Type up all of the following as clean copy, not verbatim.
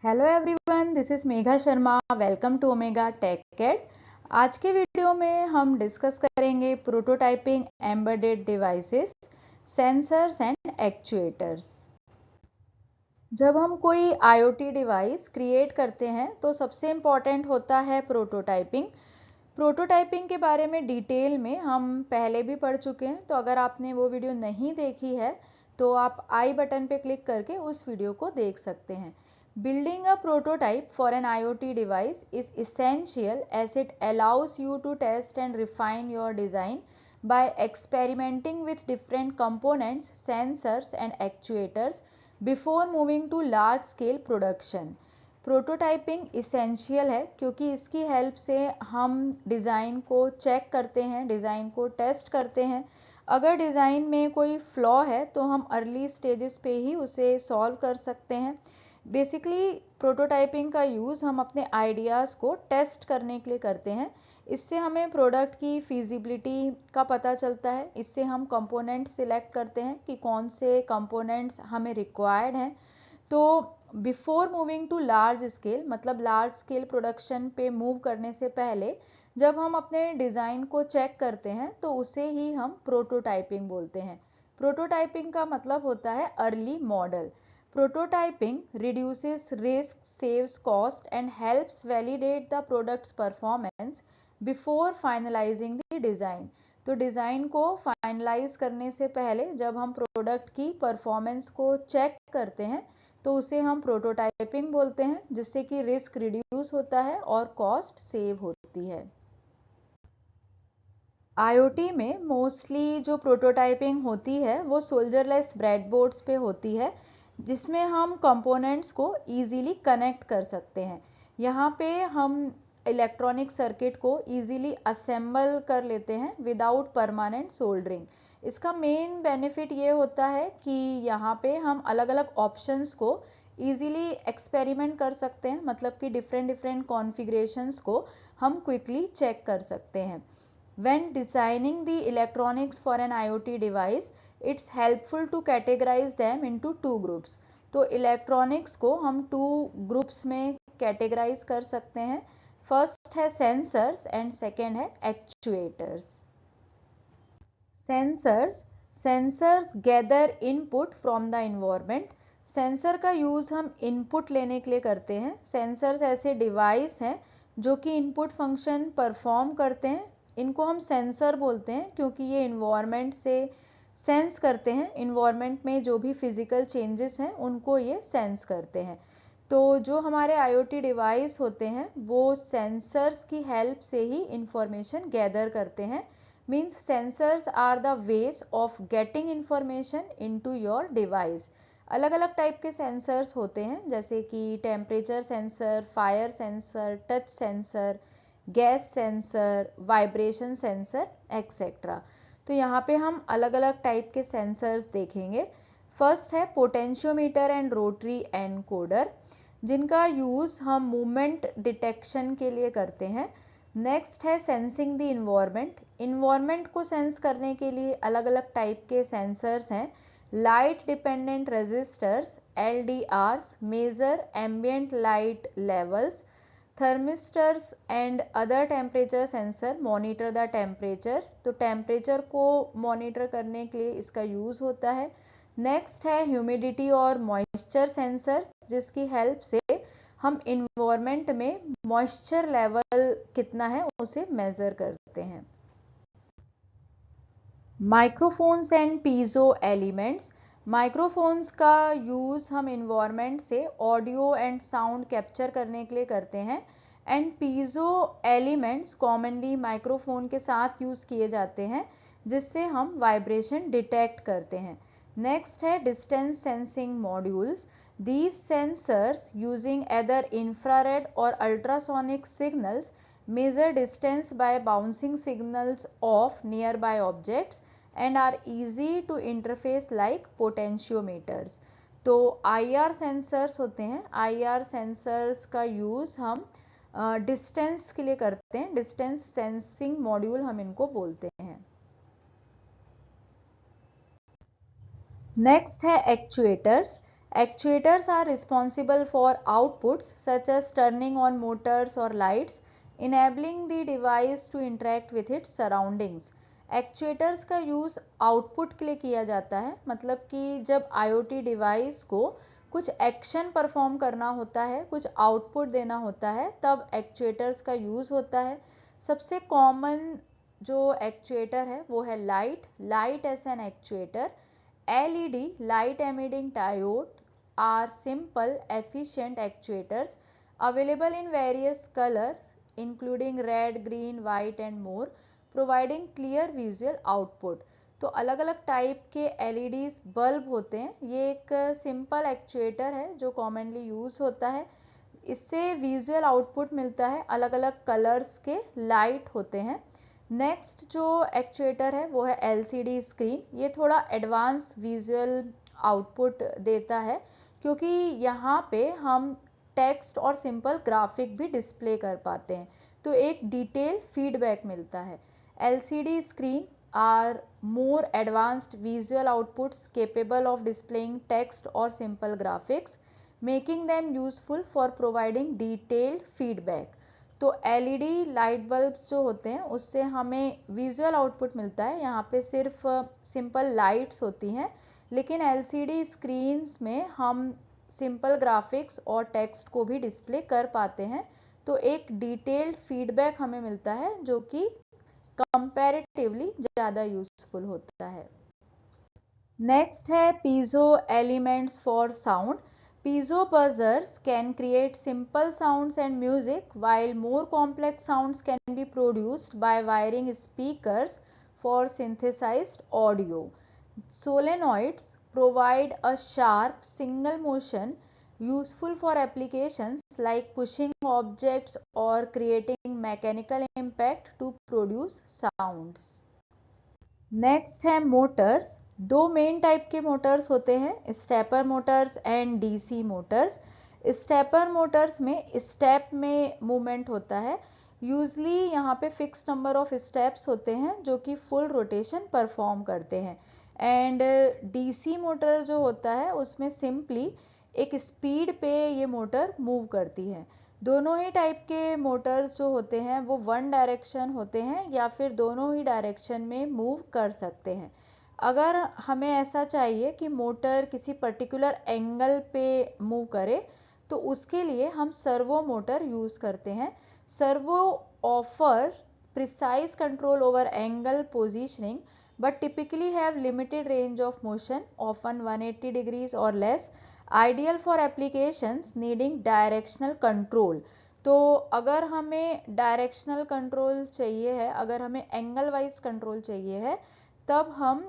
Hello everyone, this is Megha Sharma. Welcome to omega tech CAD. आज के video में हम डिस्कस करेंगे prototyping embedded devices, sensors and actuators. जब हम कोई आईओटी डिवाइस क्रिएट करते हैं तो सबसे इम्पॉर्टेंट होता है प्रोटोटाइपिंग। प्रोटोटाइपिंग के बारे में डिटेल में हम पहले भी पढ़ चुके हैं, तो अगर आपने वो वीडियो नहीं देखी है तो आप आई बटन पे क्लिक करके उस वीडियो को देख सकते हैं। Building a prototype for an IoT device is essential as it allows you to test and refine your design by experimenting with different components, sensors and actuators before moving to large scale production. Prototyping essential है क्योंकि इसकी help से हम design को check करते हैं, design को test करते हैं। अगर डिज़ाइन में कोई फ्लॉ है तो हम अर्ली स्टेजेस पे ही उसे सॉल्व कर सकते हैं। बेसिकली प्रोटोटाइपिंग का यूज़ हम अपने आइडियाज़ को टेस्ट करने के लिए करते हैं। इससे हमें प्रोडक्ट की फिजिबिलिटी का पता चलता है। इससे हम कंपोनेंट सिलेक्ट करते हैं कि कौन से कंपोनेंट्स हमें रिक्वायर्ड हैं। तो before moving to large scale, मतलब लार्ज स्केल प्रोडक्शन पे मूव करने से पहले जब हम अपने डिज़ाइन को चेक करते हैं तो उसे ही हम प्रोटोटाइपिंग बोलते हैं। प्रोटोटाइपिंग का मतलब होता है early model. Prototyping reduces risk, saves cost and helps validate the product's performance before finalizing the design. तो डिज़ाइन को फाइनलाइज करने से पहले जब हम प्रोडक्ट की परफॉर्मेंस को चेक करते हैं तो उसे हम प्रोटोटाइपिंग बोलते हैं, जिससे कि रिस्क रिड्यूस होता है और कॉस्ट सेव होती है। आईओटी में मोस्टली जो प्रोटोटाइपिंग होती है वो सोल्जरलेस ब्रेडबोर्ड्स पे होती है, जिसमें हम कंपोनेंट्स को इजीली कनेक्ट कर सकते हैं। यहाँ पे हम इलेक्ट्रॉनिक सर्किट को इजीली असेंबल कर लेते हैं विदाउट परमानेंट सोल्डरिंग। इसका मेन बेनिफिट ये होता है कि यहाँ पे हम अलग अलग ऑप्शंस को इजीली एक्सपेरिमेंट कर सकते हैं, मतलब कि डिफरेंट कॉन्फ़िगरेशंस को हम क्विकली चेक कर सकते हैं। When designing the electronics for an IoT device, it's helpful to categorize them into two groups. तो इलेक्ट्रॉनिक्स को हम टू ग्रुप्स में कैटेगराइज कर सकते हैं। फर्स्ट है सेंसर्स एंड सेकेंड है actuators. Sensors gather input from the environment. Sensor का यूज़ हम इनपुट लेने के लिए करते हैं। सेंसर्स ऐसे डिवाइस हैं जो कि इनपुट फंक्शन परफॉर्म करते हैं। इनको हम सेंसर बोलते हैं क्योंकि ये इन्वायरमेंट से सेंस करते हैं। इन्वायरमेंट में जो भी फिजिकल चेंजेस हैं उनको ये सेंस करते हैं। तो जो हमारे आईओटी डिवाइस होते हैं वो सेंसर्स की हेल्प से ही इंफॉर्मेशन गैदर करते हैं। Means sensors are the ways of getting information into your device. अलग अलग टाइप के सेंसर्स होते हैं, जैसे कि temperature sensor, fire sensor, touch sensor, gas sensor, vibration sensor etcetera. तो यहाँ पे हम अलग अलग टाइप के सेंसर्स देखेंगे। फर्स्ट है पोटेंशियोमीटर एंड रोटरी एनकोडर, जिनका यूज़ हम मूवमेंट डिटेक्शन के लिए करते हैं। नेक्स्ट है सेंसिंग द इन्वायरमेंट। इन्वायरमेंट को सेंस करने के लिए अलग अलग टाइप के सेंसर्स हैं। Light dependent resistors LDRs measure ambient light levels. Thermistors and other temperature sensor monitor the temperature. तो टेम्परेचर को मॉनिटर करने के लिए इसका यूज़ होता है। नेक्स्ट है ह्यूमिडिटी और मॉइस्चर सेंसर, जिसकी हेल्प से हम इन्वायरमेंट में मॉइस्चर लेवल कितना है उसे मेज़र करते हैं। Microphones and piezo elements. Microphones का यूज़ हम इन्वायरमेंट से ऑडियो एंड साउंड कैप्चर करने के लिए करते हैं। And piezo elements commonly microphone के साथ यूज़ किए जाते हैं, जिससे हम वाइब्रेशन डिटेक्ट करते हैं। नेक्स्ट है distance sensing modules. These sensors using either infrared or ultrasonic signals measure distance by bouncing signals of nearby objects and are easy to interface like potentiometers. तो IR सेंसर्स होते हैं। IR sensors का use हम distance के लिए करते हैं। Distance sensing module हम इनको बोलते हैं। नेक्स्ट है actuators. Actuators are responsible for outputs such as turning on motors or lights, enabling the device to interact with its surroundings. Actuators का यूज़ आउटपुट के लिए किया जाता है, मतलब कि जब IoT डिवाइस को कुछ एक्शन परफॉर्म करना होता है, कुछ आउटपुट देना होता है, तब एक्चुएटर्स का यूज़ होता है। सबसे कॉमन जो एक्चुएटर है वो है light as an actuator. LED light emitting diode are simple efficient actuators available in various colors including red, green, white and more, providing clear visual output। तो अलग अलग टाइप के LEDs बल्ब होते हैं। ये एक सिंपल एक्चुएटर है जो कॉमनली यूज होता है। इससे विजुअल आउटपुट मिलता है, अलग अलग कलर्स के लाइट होते हैं। नेक्स्ट जो एक्चुएटर है वो है LCD स्क्रीन। ये थोड़ा एडवांस विजुअल आउटपुट देता है क्योंकि यहाँ पे हम टेक्स्ट और सिंपल ग्राफिक भी डिस्प्ले कर पाते हैं, तो एक डिटेल फीडबैक मिलता है। LCD screen are more advanced visual outputs capable of displaying text और simple graphics, making them useful for providing detailed feedback. तो LED लाइट बल्ब्स जो होते हैं उससे हमें विजुअल आउटपुट मिलता है। यहाँ पे सिर्फ सिंपल लाइट्स होती हैं, लेकिन LCD स्क्रीन्स में हम सिंपल ग्राफिक्स और टेक्स्ट को भी डिस्प्ले कर पाते हैं, तो एक डिटेल्ड फीडबैक हमें मिलता है जो कि कंपैरेटिवली ज़्यादा यूजफुल होता है। नेक्स्ट है piezo elements for sound. Piezo buzzers can create simple sounds and music, while more complex sounds can be produced by wiring speakers for synthesized audio. Solenoids provide a sharp single motion useful for applications like pushing objects or creating mechanical impact to produce sounds. Next है Motors. दो main type के Motors होते हैं, stepper Motors and DC Motors. Stepper Motors में step में movement होता है। Usually यहाँ पे फिक्स नंबर ऑफ स्टेप्स होते हैं जो कि फुल रोटेशन परफॉर्म करते हैं। एंड DC मोटर जो होता है उसमें सिंपली एक स्पीड पे ये मोटर मूव करती है। दोनों ही टाइप के मोटर्स जो होते हैं वो वन डायरेक्शन होते हैं या फिर दोनों ही डायरेक्शन में मूव कर सकते हैं। अगर हमें ऐसा चाहिए कि मोटर किसी पर्टिकुलर एंगल पे मूव करे तो उसके लिए हम सर्वो मोटर यूज़ करते हैं। Servo offer precise control over angle positioning but typically have limited range of motion, often 180 degrees or less, ideal for applications needing directional control। तो अगर हमें डायरेक्शनल कंट्रोल चाहिए है, अगर हमें एंगल वाइज कंट्रोल चाहिए है, तब हम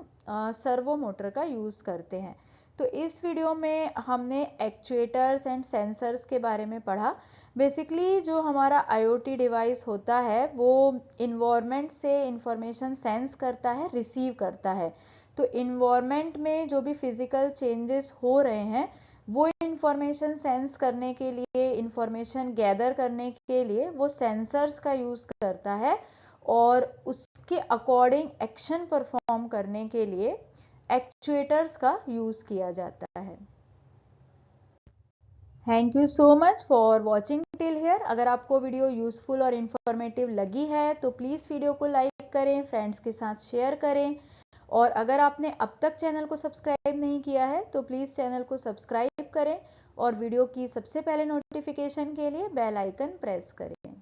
सर्वो मोटर का यूज़ करते हैं। तो इस वीडियो में हमने एक्चुएटर्स एंड सेंसर्स के बारे में पढ़ा। बेसिकली जो हमारा IoT डिवाइस होता है वो इन्वायरमेंट से इंफॉर्मेशन सेंस करता है, रिसीव करता है। तो इन्वायरमेंट में जो भी फिजिकल चेंजेस हो रहे हैं वो इंफॉर्मेशन सेंस करने के लिए, इंफॉर्मेशन गैदर करने के लिए वो सेंसर्स का यूज़ करता है और उसके अकॉर्डिंग एक्शन परफॉर्म करने के लिए एक्चुएटर्स का यूज़ किया जाता है। Thank you so much for watching till here. अगर आपको वीडियो यूजफुल और इन्फॉर्मेटिव लगी है तो प्लीज़ वीडियो को लाइक करें, फ्रेंड्स के साथ शेयर करें, और अगर आपने अब तक चैनल को सब्सक्राइब नहीं किया है तो प्लीज़ चैनल को सब्सक्राइब करें और वीडियो की सबसे पहले नोटिफिकेशन के लिए बेल आइकन प्रेस करें।